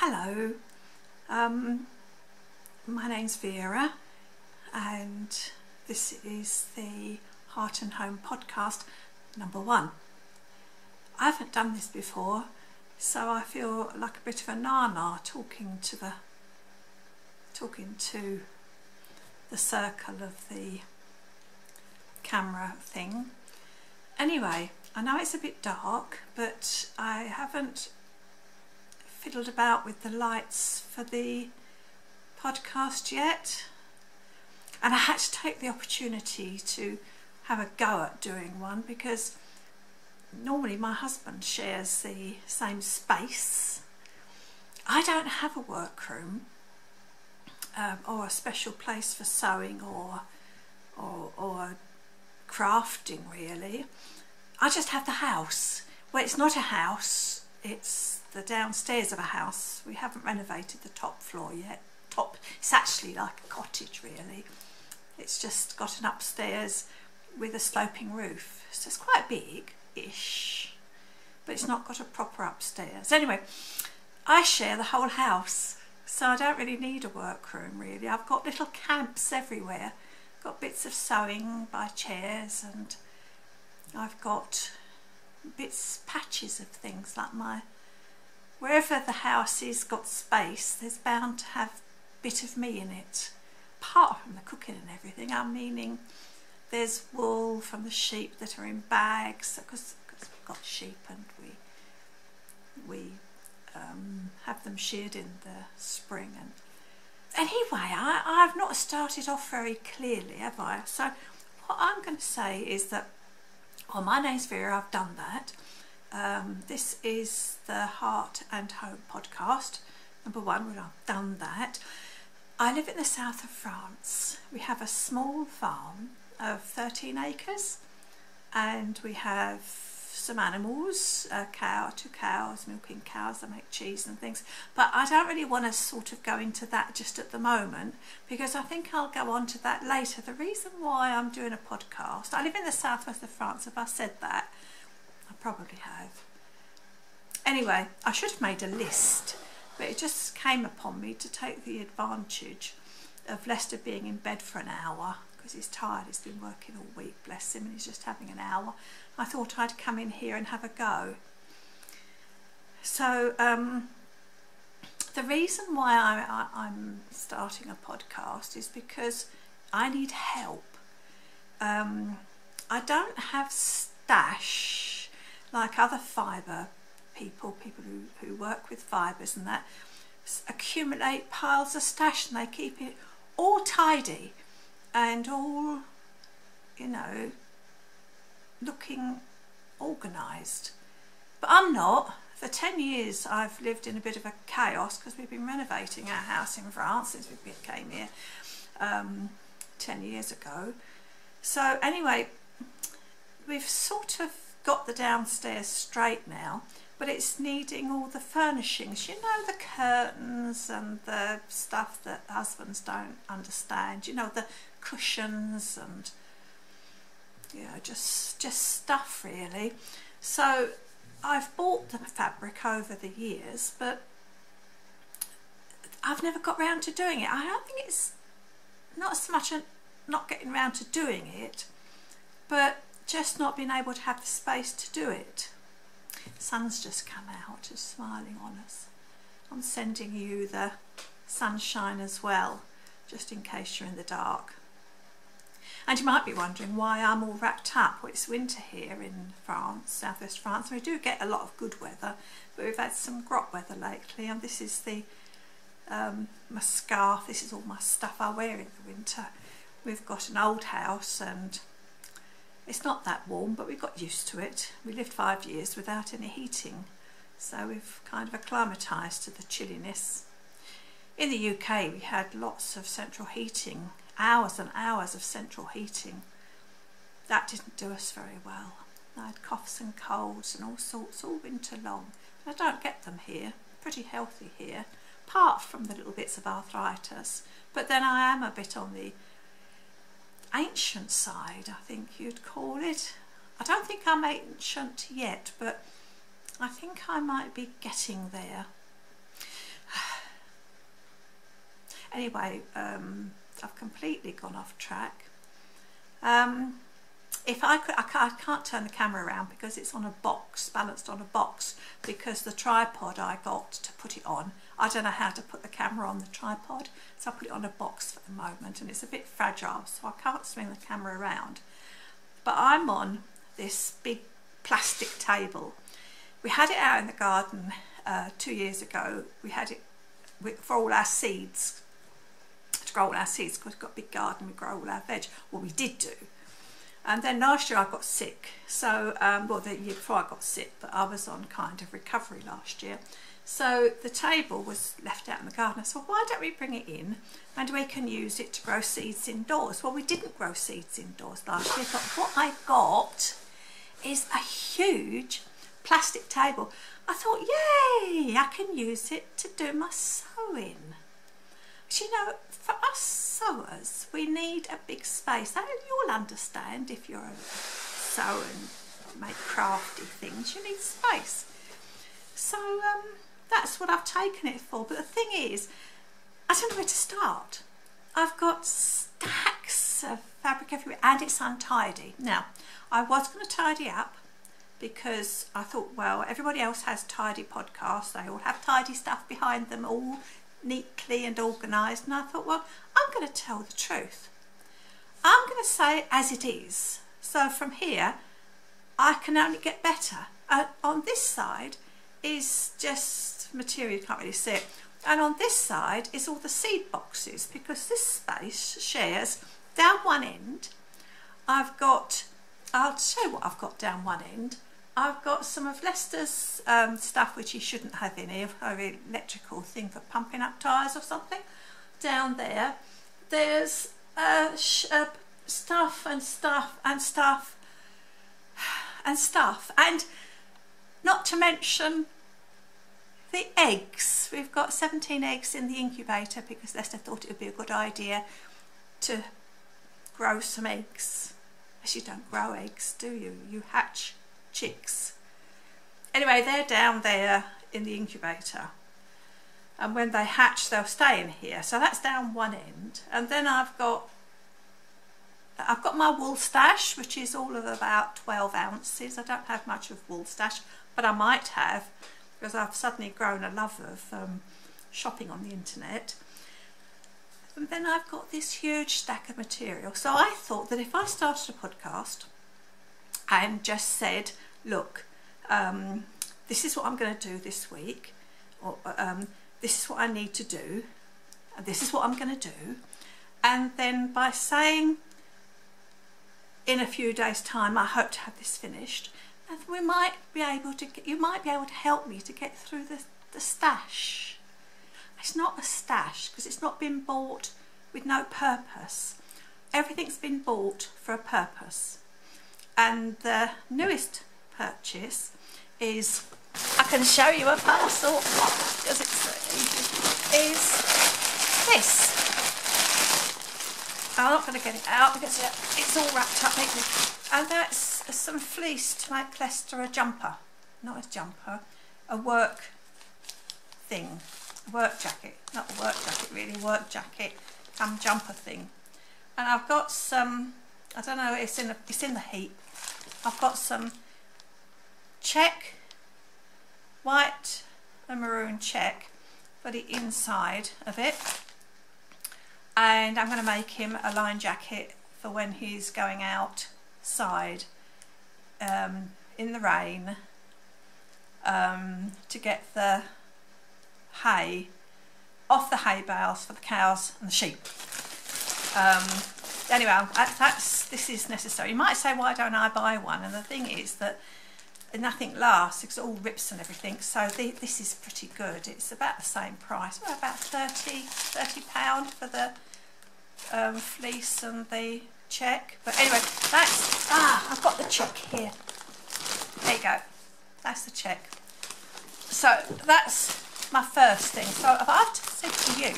Hello, my name's Vera and this is the Heart and Home podcast #1. I haven't done this before, so I feel like a bit of a nana talking to the circle of the camera thing. Anyway, I know it's a bit dark, but I haven't fiddled about with the lights for the podcast yet, and I had to take the opportunity to have a go at doing one because normally my husband shares the same space. I don't have a workroom or a special place for sewing or crafting really. I just have the house. Well, it's not a house, it's the downstairs of a house. We haven't renovated the top floor yet. It's actually like a cottage really. It's just got an upstairs with a sloping roof, so it's quite big-ish, but it's not got a proper upstairs. Anyway, I share the whole house, so I don't really need a workroom really. I've got little camps everywhere. Got bits of sewing by chairs, and I've got patches of things like wherever the house is got space, there's bound to have a bit of me in it. Apart from the cooking and everything, I'm meaning there's wool from the sheep that are in bags, because we've got sheep and we have them sheared in the spring. And anyway, I've not started off very clearly, have I? So what I'm going to say is that, well, my name's Vera, I've done that. This is the Heart and Home podcast #1, well, I've done that. I live in the south of France. We have a small farm of 13 acres and we have some animals, two cows, milking cows that make cheese and things, but I don't really want to sort of go into that just at the moment because I think I'll go on to that later. The reason why I'm doing a podcast, I live in the southwest of France. If I said that, I probably have. Anyway, I should have made a list, but it just came upon me to take the advantage of Lester being in bed for an hour because he's tired. He's been working all week, bless him, and he's just having an hour. I thought I'd come in here and have a go. So the reason why I'm starting a podcast is because I need help. I don't have stash like other fibre people who work with fibres and that accumulate piles of stash, and they keep it all tidy and all, you know, looking organised. But I'm not. For 10 years I've lived in a bit of a chaos because we've been renovating our house in France since we came here 10 years ago. So anyway, we've sort of got the downstairs straight now, but it's needing all the furnishings, you know, the curtains and the stuff that husbands don't understand, you know, the cushions and, you know, just stuff really. So I've bought the fabric over the years, but I've never got round to doing it. I don't think it's not so much not getting round to doing it, but just not being able to have the space to do it. The sun's just come out, just smiling on us. I'm sending you the sunshine as well, just in case you're in the dark. And you might be wondering why I'm all wrapped up. Well, it's winter here in France, southwest France. We do get a lot of good weather, but we've had some grot weather lately. And this is my scarf. This is all my stuff I wear in the winter. We've got an old house and it's not that warm, but we got used to it. We lived 5 years without any heating, so we've kind of acclimatised to the chilliness. In the UK we had lots of central heating, hours and hours of central heating. That didn't do us very well. I had coughs and colds and all sorts all winter long. I don't get them here, pretty healthy here, apart from the little bits of arthritis. But then I am a bit on the ancient side, I think you'd call it. I don't think I'm ancient yet, but I think I might be getting there. Anyway, I've completely gone off track. If I could, I can't turn the camera around because it's on a box, balanced on a box, because the tripod I got to put it on, I don't know how to put the camera on the tripod, so I put it on a box for the moment, and it's a bit fragile, so I can't swing the camera around. But I'm on this big plastic table. We had it out in the garden 2 years ago. We had it for all our seeds, to grow all our seeds, because we've got a big garden, we grow all our veg. Well, we did do. And then last year I got sick, so, well, the year before I got sick, but I was on kind of recovery last year. So the table was left out in the garden. So why don't we bring it in and we can use it to grow seeds indoors? Well, we didn't grow seeds indoors last year, but what I got is a huge plastic table. I thought, yay, I can use it to do my sewing. But you know, for us sewers, we need a big space. And you'll understand if you're a sewer and make crafty things, you need space. So that's what I've taken it for. But the thing is, I don't know where to start. I've got stacks of fabric everywhere and it's untidy. Now, I was going to tidy up because I thought, well, everybody else has tidy podcasts. They all have tidy stuff behind them, all neatly and organised. And I thought, well, I'm going to tell the truth. I'm going to say it as it is. So from here, I can only get better. On this side is just material, you can't really see it. And on this side is all the seed boxes, because this space shares down one end. I've got, I'll show you what I've got down one end. I've got some of Lester's stuff which he shouldn't have in here, an electrical thing for pumping up tyres or something. Down there, there's stuff and stuff and stuff and stuff, and not to mention the eggs. We've got 17 eggs in the incubator because Lester thought it would be a good idea to grow some eggs. As you don't grow eggs, do you? You hatch chicks. Anyway, they're down there in the incubator, and when they hatch they'll stay in here. So that's down one end, and then I've got my wool stash, which is all of about 12 ounces. I don't have much of wool stash, but I might have, because I've suddenly grown a love of shopping on the internet. And then I've got this huge stack of material. So I thought that if I started a podcast and just said, look, this is what I'm going to do this week, or this is what I need to do, and this is what I'm going to do, and then by saying in a few days' time I hope to have this finished, and we might be able to you might be able to help me to get through the stash. It's not a stash because it's not been bought with no purpose. Everything's been bought for a purpose. And the newest purchase is, I can show you a parcel because is this. I'm not going to get it out because it's all wrapped up neatly. And that's some fleece to make Lester a jumper. Not a jumper, a work thing. A work jacket. Not a work jacket really, work jacket, come jumper thing. And I've got some, I don't know, it's in the heap. I've got some check, white and maroon check for the inside of it. And I'm going to make him a line jacket for when he's going outside in the rain to get the hay off the hay bales for the cows and the sheep. Anyway, this is necessary. You might say, why don't I buy one? And the thing is that nothing lasts because it all rips and everything. So this is pretty good. It's about the same price. Well, about £30 for the fleece and the check. But anyway, that's I've got the check here. There you go. That's the check. So that's my first thing. So if I said to you,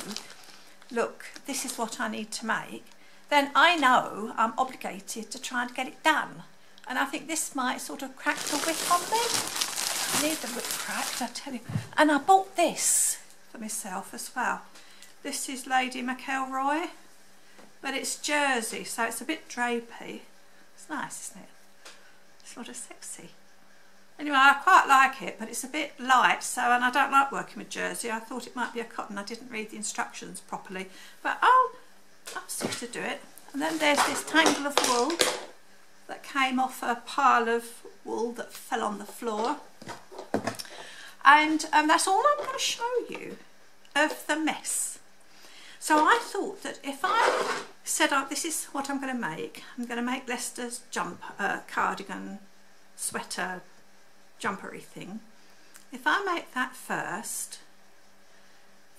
look, this is what I need to make, then I know I'm obligated to try and get it done. And I think this might sort of crack the whip on me. I need the whip cracked, I tell you. And I bought this for myself as well. This is Lady McElroy, but it's jersey, so it's a bit drapey. It's nice, isn't it? It's sort of sexy. Anyway, I quite like it, but it's a bit light, so, and I don't like working with jersey. I thought it might be a cotton. I didn't read the instructions properly, but I'll sort of do it. And then there's this tangle of wool that came off a pile of wool that fell on the floor. And that's all I'm going to show you of the mess. So I thought that if I said, oh, this is what I'm going to make Lester's cardigan, sweater, jumpery thing. If I make that first,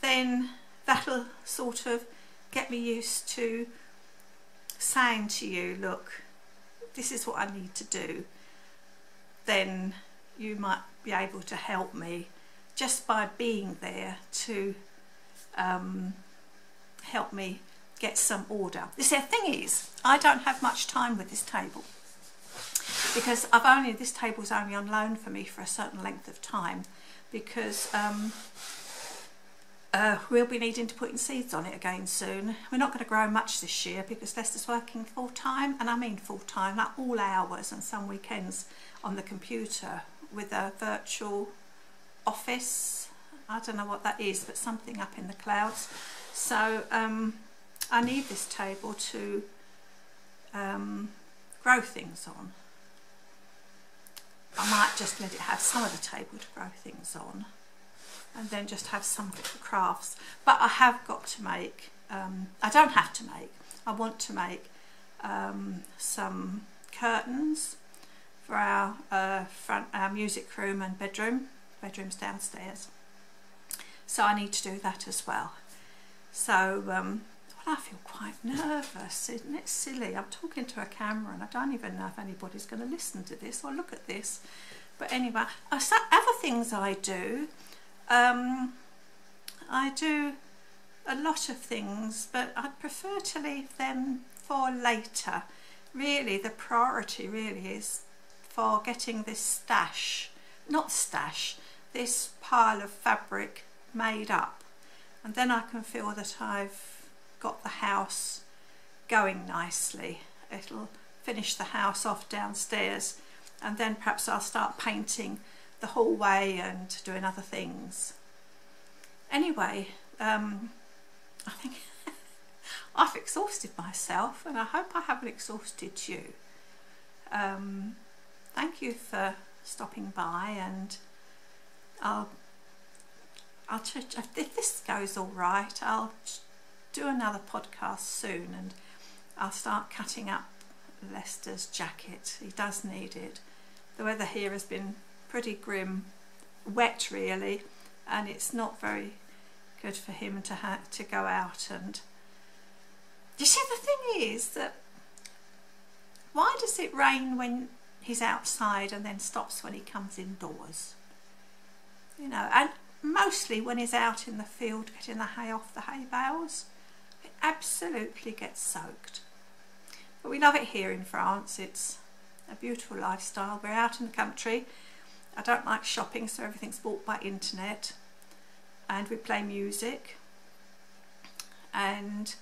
then that'll sort of get me used to saying to you, look, this is what I need to do. Then you might be able to help me just by being there to help me get some order. The thing is, I don't have much time with this table because this table's only on loan for me for a certain length of time, because we'll be needing to put in seeds on it again soon. We're not going to grow much this year because Lester's working full time, and I mean full time, like all hours and some weekends on the computer with a virtual office. I don't know what that is, but something up in the clouds. So I need this table to grow things on. I might just let it have some of the table to grow things on, and then just have some for crafts. But I have got to make, I don't have to make, I want to make some curtains for our our music room and bedrooms downstairs. So I need to do that as well. So well, I feel quite nervous, isn't it silly? I'm talking to a camera and I don't even know if anybody's going to listen to this or look at this. But anyway, other things I do a lot of things, but I'd prefer to leave them for later. Really, the priority really is for getting this this pile of fabric made up, and then I can feel that I've got the house going nicely. It'll finish the house off downstairs, and then perhaps I'll start painting the hallway and doing other things. Anyway, I think I've exhausted myself, and I hope I haven't exhausted you. Thank you for stopping by, and if this goes all right, I'll do another podcast soon, and I'll start cutting up Lester's jacket. He does need it. The weather here has been pretty grim, wet really, and it's not very good for him to go out. And you see, the thing is that why does it rain when he's outside and then stops when he comes indoors? You know, and mostly when he's out in the field getting the hay off the hay bales, it absolutely gets soaked. But we love it here in France. It's a beautiful lifestyle. We're out in the country. I don't like shopping, so everything's bought by internet, and we play music, and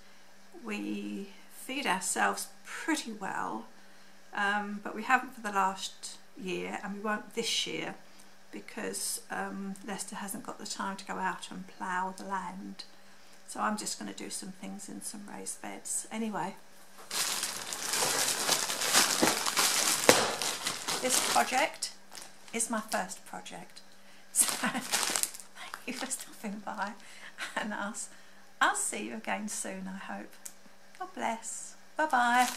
we feed ourselves pretty well, but we haven't for the last year, and we won't this year, because Lester hasn't got the time to go out and plough the land. So I'm just going to do some things in some raised beds. Anyway, this project is my first project. So thank you for stopping by, and I'll see you again soon, I hope. God bless. Bye bye.